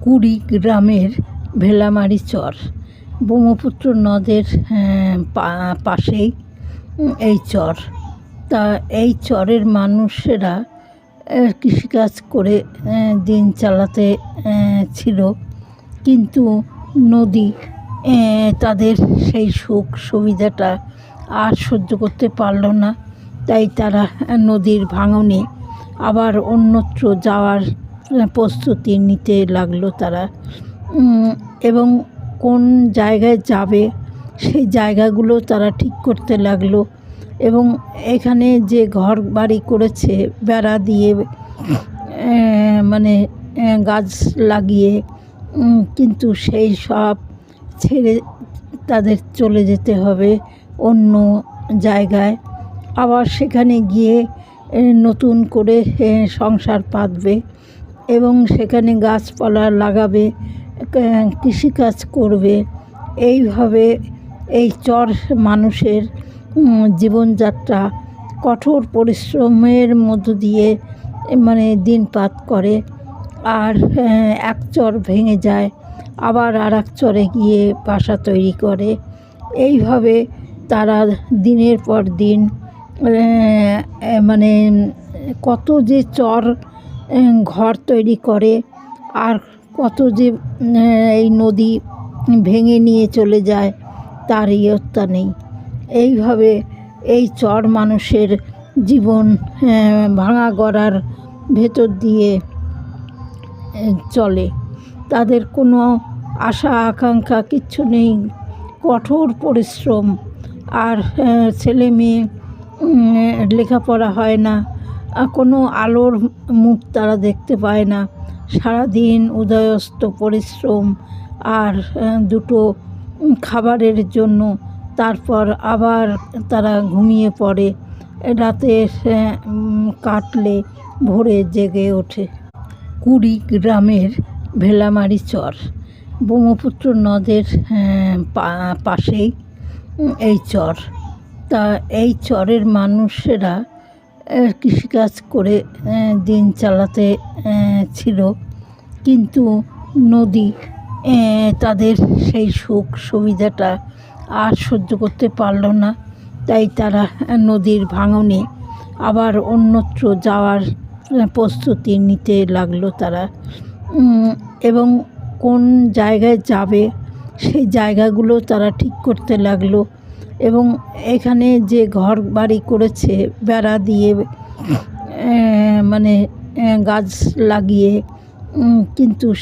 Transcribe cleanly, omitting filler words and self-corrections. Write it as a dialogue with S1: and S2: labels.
S1: কুড়িগ্রামের ভেলামারি চর, ব্রহ্মপুত্র নদের পাশেই এই চর। তা এই চরের মানুষেরা কৃষিকাজ করে দিন চালাতে ছিল, কিন্তু নদী তাদের সেই সুখ সুবিধাটা আর সহ্য করতে পারল না। তাই তারা নদীর ভাঙনে আবার অন্যত্র যাওয়ার প্রস্তুতি নিতে লাগলো তারা, এবং কোন জায়গায় যাবে সেই জায়গাগুলো তারা ঠিক করতে লাগলো। এবং এখানে যে ঘর বাড়ি করেছে বেড়া দিয়ে, মানে গাছ লাগিয়ে, কিন্তু সেই সব ছেড়ে তাদের চলে যেতে হবে অন্য জায়গায়। আবার সেখানে গিয়ে নতুন করে সংসার পাতবে এবং সেখানে গাছপালা লাগাবে, কৃষিকাজ করবে। এইভাবে এই চর মানুষের জীবনযাত্রা কঠোর পরিশ্রমের মধ্য দিয়ে দিনপাত করে। আর এক চর ভেঙে যায়, আবার আর এক চরে গিয়ে বাসা তৈরি করে। এইভাবে তারা দিনের পর দিন কত যে চর ঘর তৈরি করে, আর কত যে এই নদী ভেঙে নিয়ে চলে যায় তার ইয়ত্তা নেই। এইভাবে এই চর মানুষের জীবন ভাঙা গড়ার ভেতর দিয়ে চলে। তাদের কোনো আশা আকাঙ্ক্ষা কিচ্ছু নেই, কঠোর পরিশ্রম। আর ছেলে মেয়ে লেখাপড়া হয় না, কোনো আলোর মুখ তারা দেখতে পায় না। সারাদিন উদয়স্ত পরিশ্রম, আর দুটো খাবারের জন্য তারপর আবার তারা ঘুমিয়ে পড়ে। রাতে কাটলে ভোরে জেগে ওঠে। কুড়িগ্রামের ভেলামারি চর, ব্রহ্মপুত্র নদের পাশেই এই চর। তা এই চরের মানুষেরা কৃষিকাজ করে দিন চালাতে ছিল, কিন্তু নদী তাদের সেই সুখ সুবিধাটা আর সহ্য করতে পারল না। তাই তারা নদীর ভাঙনে আবার অন্যত্র যাওয়ার প্রস্তুতি নিতে লাগলো তারা, এবং কোন জায়গায় যাবে সেই জায়গাগুলো তারা ঠিক করতে লাগলো। এবং এখানে যে ঘর বাড়ি করেছে বেড়া দিয়ে, গাছ লাগিয়ে, কিন্তু